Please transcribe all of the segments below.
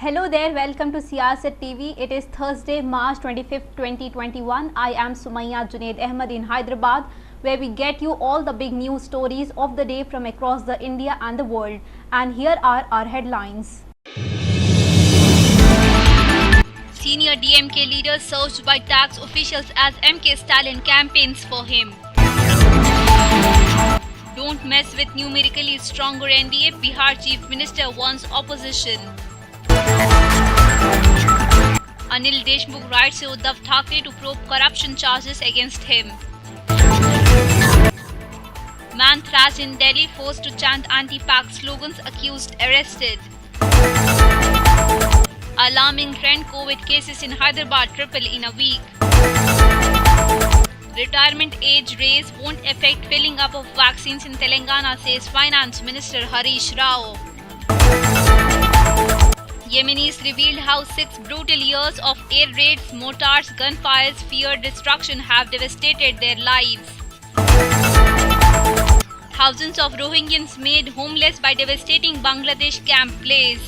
Hello there, welcome to Siyasat TV. It is Thursday, March 25th, 2021. I am Sumayya Junaid Ahmed in Hyderabad, where we get you all the big news stories of the day from across the India and the world. And here are our headlines. Senior DMK leader searched by tax officials as MK Stalin campaigns for him. Don't mess with numerically stronger NDA, Bihar Chief Minister warns opposition. Anil Deshmukh writes to Uddhav Thackeray to probe corruption charges against him. Man thrashed in Delhi, forced to chant anti-Pak slogans, accused arrested. Alarming trend, COVID cases in Hyderabad triple in a week. Retirement age raise won't affect filling up of vaccines in Telangana, says Finance Minister Harish Rao. Yemenis revealed how 6 brutal years of air raids, mortars, gunfires, fear, destruction have devastated their lives. Thousands of Rohingyans made homeless by devastating Bangladesh camp blaze.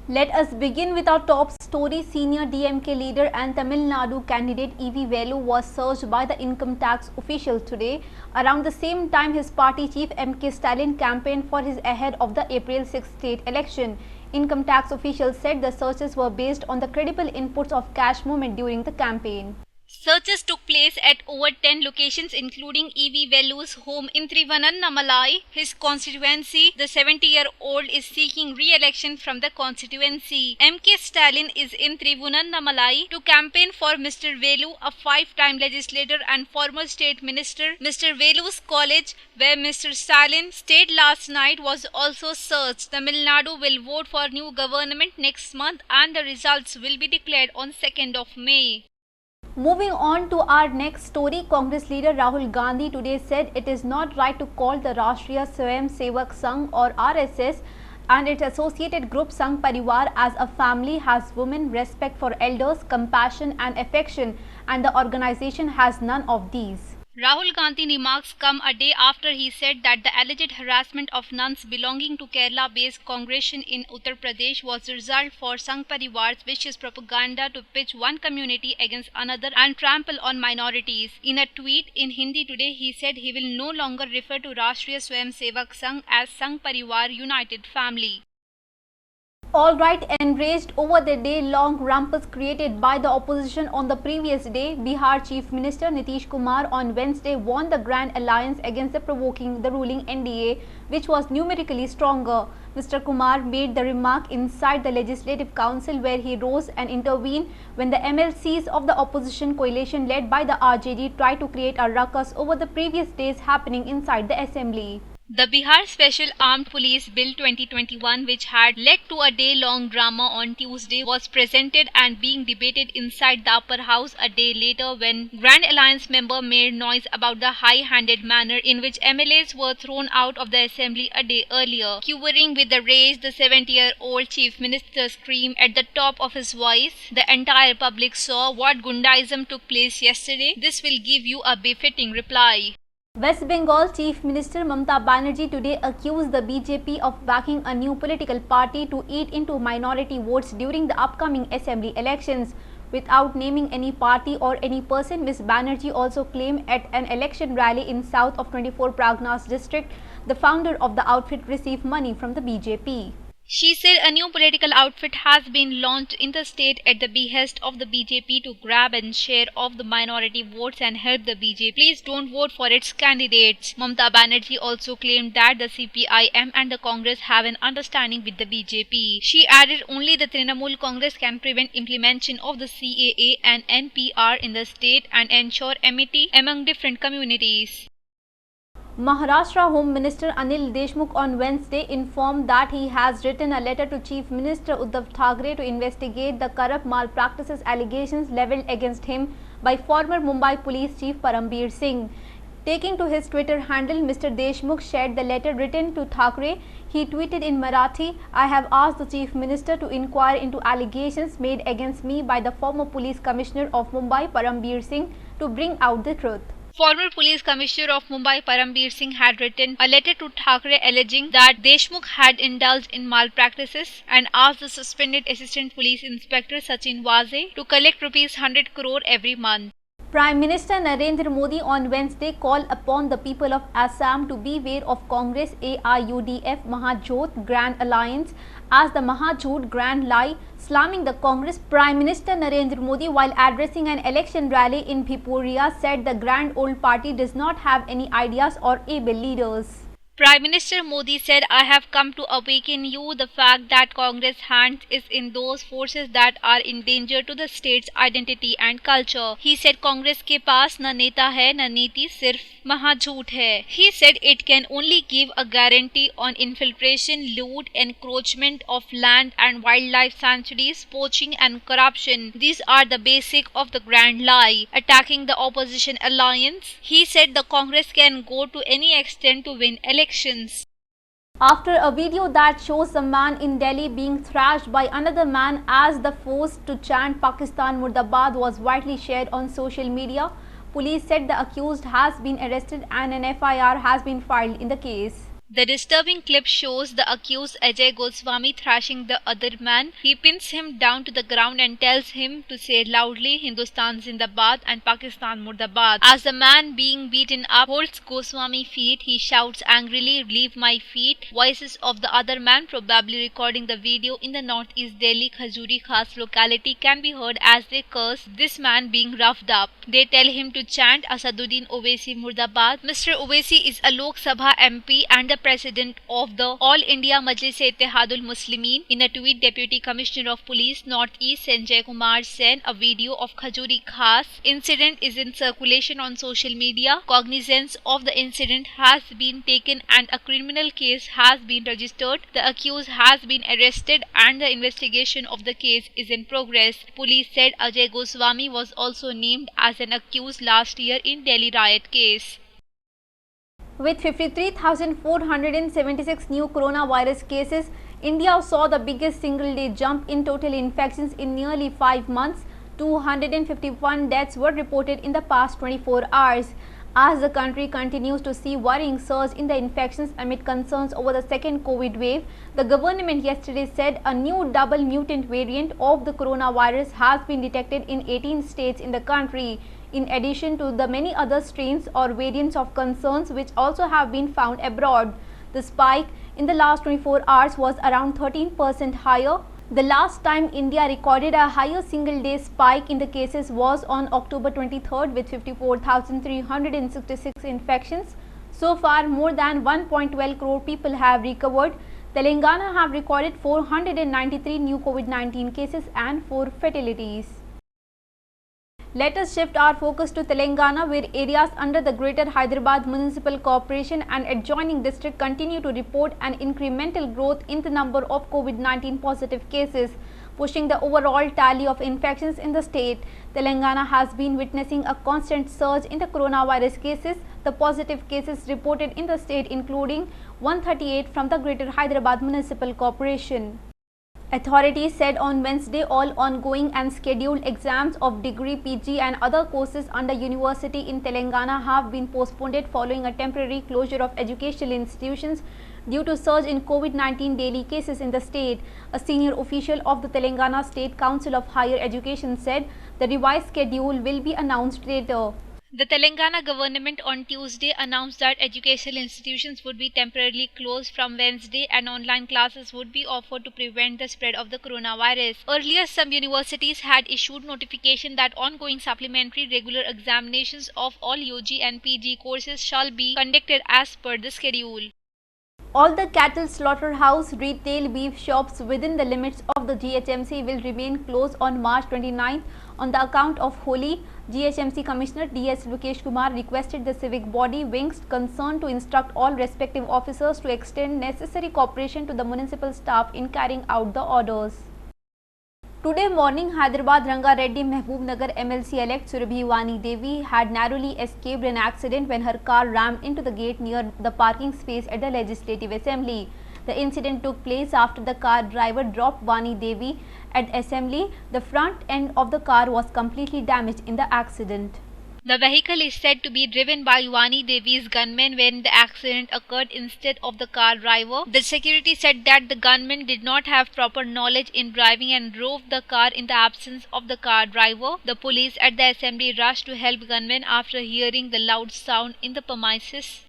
Let us begin with our top story. Senior DMK leader and Tamil Nadu candidate E.V. Velu was searched by the income tax officials today. Around the same time, his party chief M.K. Stalin campaigned for his ahead of the April 6 state election. Income tax officials said the searches were based on the credible inputs of cash movement during the campaign. Searches took place at over 10 locations, including E.V. Velu's home in Trivandrum, his constituency. The 70-year-old is seeking re-election from the constituency. M.K. Stalin is in Trivandrum to campaign for Mr. Velu, a 5-time legislator and former state minister. Mr. Velu's college, where Mr. Stalin stayed last night, was also searched. Tamil Nadu will vote for new government next month and the results will be declared on 2nd of May. Moving on to our next story, Congress leader Rahul Gandhi today said it is not right to call the Rashtriya Swayam Sevak Sangh or RSS and its associated group Sangh Parivar as a family has women, respect for elders, compassion and affection, and the organization has none of these. Rahul Gandhi's remarks come a day after he said that the alleged harassment of nuns belonging to Kerala-based congregation in Uttar Pradesh was the result for Sangh Parivar's vicious propaganda to pitch one community against another and trample on minorities. In a tweet in Hindi today, he said he will no longer refer to Rashtriya Swayam Sevak Sangh as Sangh Parivar United Family. Alright, enraged over the day-long rumpus created by the opposition on the previous day, Bihar Chief Minister Nitish Kumar on Wednesday warned the Grand Alliance against provoking the ruling NDA, which was numerically stronger. Mr. Kumar made the remark inside the Legislative Council, where he rose and intervened when the MLCs of the opposition coalition led by the RJD tried to create a ruckus over the previous days happening inside the assembly. The Bihar Special Armed Police Bill 2021, which had led to a day-long drama on Tuesday, was presented and being debated inside the upper house a day later when Grand Alliance member made noise about the high-handed manner in which MLAs were thrown out of the assembly a day earlier. Quivering with the rage, the 70-year-old chief minister screamed at the top of his voice. The entire public saw what Gundaism took place yesterday. This will give you a befitting reply. West Bengal Chief Minister Mamata Banerjee today accused the BJP of backing a new political party to eat into minority votes during the upcoming assembly elections. Without naming any party or any person, Ms. Banerjee also claimed at an election rally in south of 24 Pragnas district, the founder of the outfit received money from the BJP. She said a new political outfit has been launched in the state at the behest of the BJP to grab and share of the minority votes and help the BJP. Please don't vote for its candidates. Mamata Banerjee also claimed that the CPIM and the Congress have an understanding with the BJP. She added only the Trinamool Congress can prevent implementation of the CAA and NPR in the state and ensure amity among different communities. Maharashtra Home Minister Anil Deshmukh on Wednesday informed that he has written a letter to Chief Minister Uddhav Thackeray to investigate the corrupt malpractices allegations levelled against him by former Mumbai Police Chief Parambir Singh. Taking to his Twitter handle, Mr. Deshmukh shared the letter written to Thackeray. He tweeted in Marathi, "I have asked the Chief Minister to inquire into allegations made against me by the former Police Commissioner of Mumbai Parambir Singh to bring out the truth." Former Police Commissioner of Mumbai Parambir Singh had written a letter to Thackeray alleging that Deshmukh had indulged in malpractices and asked the suspended Assistant Police Inspector Sachin Waze to collect rupees 100 crore every month. Prime Minister Narendra Modi on Wednesday called upon the people of Assam to beware of Congress AIUDF Mahajot Grand Alliance as the Mahajot Grand Lie, slamming the Congress. Prime Minister Narendra Modi, while addressing an election rally in Bhipuria, said the Grand Old Party does not have any ideas or able leaders. Prime Minister Modi said, I have come to awaken you the fact that Congress' hand is in those forces that are in danger to the state's identity and culture. He said Congress के पास न नेता है न नीति, सिर्फ महाझूठ है. He said it can only give a guarantee on infiltration, loot, encroachment of land and wildlife sanctuaries, poaching and corruption. These are the basic of the grand lie. Attacking the opposition alliance, he said the Congress can go to any extent to win elections. After a video that shows a man in Delhi being thrashed by another man as the forced to chant Pakistan Murdabad was widely shared on social media, police said the accused has been arrested and an FIR has been filed in the case. The disturbing clip shows the accused Ajay Goswami thrashing the other man. He pins him down to the ground and tells him to say loudly Hindustan Zindabad and Pakistan Murdabad. As the man being beaten up holds Goswami's feet, he shouts angrily, "Leave my feet." Voices of the other man, probably recording the video in the northeast Delhi Khajuri Khas locality, can be heard as they curse this man being roughed up. They tell him to chant Asaduddin Owaisi Murdabad. Mr. Owaisi is a Lok Sabha MP and the President of the All India Majlis-e-Ittehadul Muslimin. In a tweet, Deputy Commissioner of Police Northeast Sanjay Kumar said a video of Khajuri Khas incident is in circulation on social media. Cognizance of the incident has been taken and a criminal case has been registered. The accused has been arrested and the investigation of the case is in progress. Police said Ajay Goswami was also named as an accused last year in Delhi riot case. With 53,476 new coronavirus cases, India saw the biggest single-day jump in total infections in nearly 5 months. 251 deaths were reported in the past 24 hours. As the country continues to see worrying surge in the infections amid concerns over the second COVID wave, the government yesterday said a new double mutant variant of the coronavirus has been detected in 18 states in the country, in addition to the many other strains or variants of concerns which also have been found abroad. The spike in the last 24 hours was around 13% higher. The last time India recorded a higher single-day spike in the cases was on October 23rd with 54,366 infections. So far, more than 1.12 crore people have recovered. Telangana have recorded 493 new COVID-19 cases and 4 fatalities. Let us shift our focus to Telangana, where areas under the Greater Hyderabad Municipal Corporation and adjoining district continue to report an incremental growth in the number of COVID-19 positive cases, pushing the overall tally of infections in the state. Telangana has been witnessing a constant surge in the coronavirus cases. The positive cases reported in the state including 138 from the Greater Hyderabad Municipal Corporation. Authorities said on Wednesday all ongoing and scheduled exams of degree, PG and other courses under university in Telangana have been postponed following a temporary closure of educational institutions due to surge in COVID-19 daily cases in the state. A senior official of the Telangana State Council of Higher Education said the revised schedule will be announced later. The Telangana government on Tuesday announced that educational institutions would be temporarily closed from Wednesday and online classes would be offered to prevent the spread of the coronavirus. Earlier, some universities had issued notification that ongoing supplementary regular examinations of all UG and PG courses shall be conducted as per the schedule. All the cattle slaughterhouse, retail beef shops within the limits of the GHMC will remain closed on March 29th on the account of Holi. GHMC Commissioner D.S. Lukesh Kumar requested the civic body wings concerned to instruct all respective officers to extend necessary cooperation to the municipal staff in carrying out the orders. Today morning, Hyderabad Ranga Reddy Mehboob Nagar MLC elect Surabhi Vani Devi had narrowly escaped an accident when her car rammed into the gate near the parking space at the Legislative Assembly. The incident took place after the car driver dropped Vani Devi at Assembly. The front end of the car was completely damaged in the accident. The vehicle is said to be driven by Vani Devi's gunmen when the accident occurred instead of the car driver. The security said that the gunman did not have proper knowledge in driving and drove the car in the absence of the car driver. The police at the assembly rushed to help gunmen after hearing the loud sound in the premises.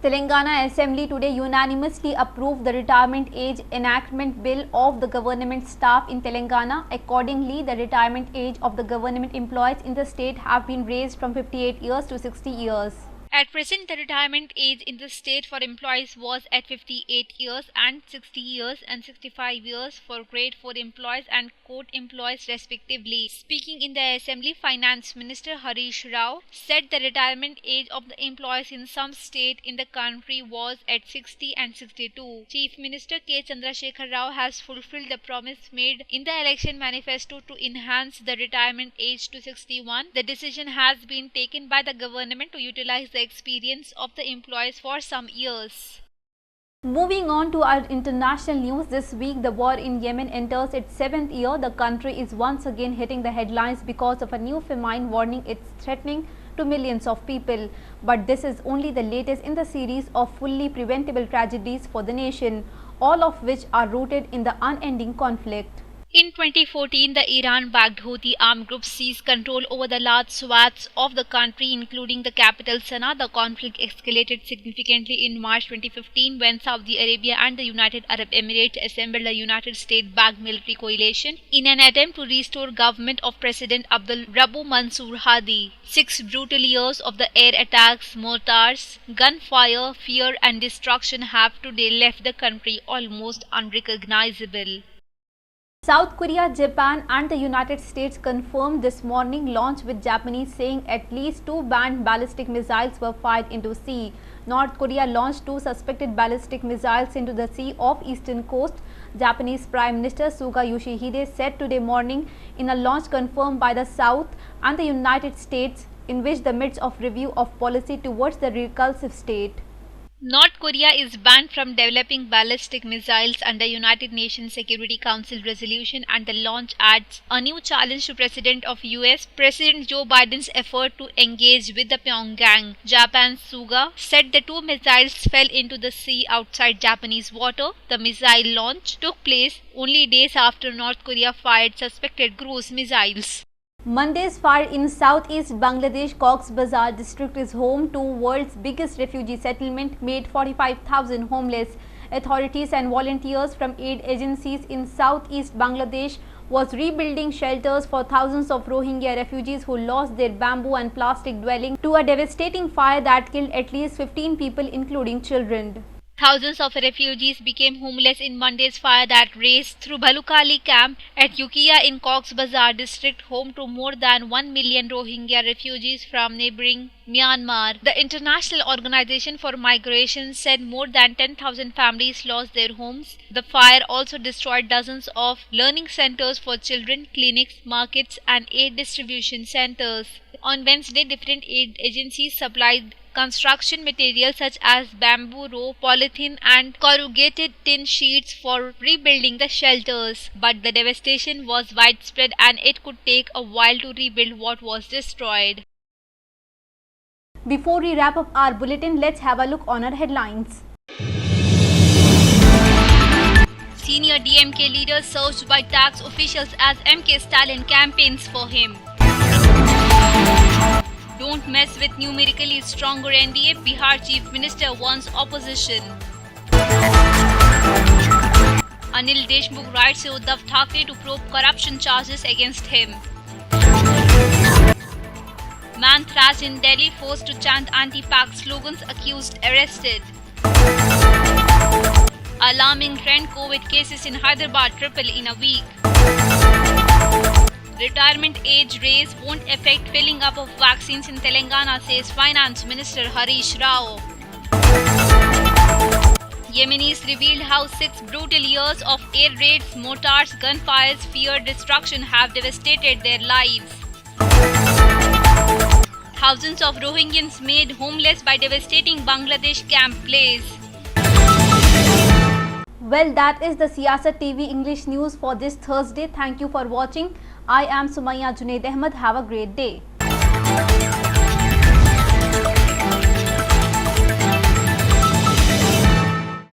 Telangana Assembly today unanimously approved the retirement age enactment bill of the government staff in Telangana. Accordingly, the retirement age of the government employees in the state have been raised from 58 years to 60 years. At present, the retirement age in the state for employees was at 58 years and 60 years and 65 years for grade 4 employees and court employees respectively. Speaking in the assembly, Finance Minister Harish Rao said the retirement age of the employees in some state in the country was at 60 and 62. Chief Minister K. Chandrasekhar Rao has fulfilled the promise made in the election manifesto to enhance the retirement age to 61. The decision has been taken by the government to utilize the experience of the employees for some years. Moving on to our international news, this week the war in Yemen enters its 7th year. The country is once again hitting the headlines because of a new famine warning it's threatening to millions of people. But this is only the latest in the series of fully preventable tragedies for the nation, all of which are rooted in the unending conflict. In 2014, the Iran-backed Houthi armed group seized control over the large swaths of the country, including the capital Sana'a. The conflict escalated significantly in March 2015 when Saudi Arabia and the United Arab Emirates assembled a United States-backed military coalition in an attempt to restore government of President Abdul Rabbu Mansur Hadi. 6 brutal years of the air attacks, mortars, gunfire, fear and destruction have today left the country almost unrecognizable. South Korea, Japan and the United States confirmed this morning launch, with Japanese saying at least 2 banned ballistic missiles were fired into sea. North Korea launched 2 suspected ballistic missiles into the sea off eastern coast. Japanese Prime Minister Suga Yoshihide said today morning in a launch confirmed by the South and the United States, in which the midst of review of policy towards the repulsive state. North Korea is banned from developing ballistic missiles under United Nations Security Council resolution, and the launch adds a new challenge to President of US President Joe Biden's effort to engage with the Pyongyang. Japan's Suga said the 2 missiles fell into the sea outside Japanese water. The missile launch took place only days after North Korea fired suspected cruise missiles. Monday's fire in southeast Bangladesh Cox's Bazar district is home to world's biggest refugee settlement, made 45,000 homeless. Authorities and volunteers from aid agencies in southeast Bangladesh was rebuilding shelters for thousands of Rohingya refugees who lost their bamboo and plastic dwelling to a devastating fire that killed at least 15 people, including children. Thousands of refugees became homeless in Monday's fire that raged through Bhalukali camp at Yukia in Cox's Bazar district, home to more than 1 million Rohingya refugees from neighboring Myanmar. The International Organization for Migration said more than 10,000 families lost their homes. The fire also destroyed dozens of learning centers for children, clinics, markets, and aid distribution centers. On Wednesday, different aid agencies supplied construction materials such as bamboo rope, polythene and corrugated tin sheets for rebuilding the shelters. But the devastation was widespread and it could take a while to rebuild what was destroyed. Before we wrap up our bulletin, let's have a look on our headlines. Senior DMK leader searched by tax officials as MK Stalin campaigns for him. Don't mess with numerically stronger NDA, Bihar Chief Minister warns opposition. Anil Deshmukh writes to Uddhav Thackeray to probe corruption charges against him. Man thrashed in Delhi, forced to chant anti-Pak slogans, accused arrested. Alarming trend, COVID cases in Hyderabad triple in a week. Retirement age raise won't affect filling up of vaccines in Telangana, says Finance Minister Harish Rao. Yemenis revealed how 6 brutal years of air raids, mortars, gunfires, fear, destruction have devastated their lives. Thousands of Rohingyans made homeless by devastating Bangladesh camp blaze. Well, that is the Siyasat TV English news for this Thursday. Thank you for watching. I am Sumaya Junaid Ahmed. Have a great day.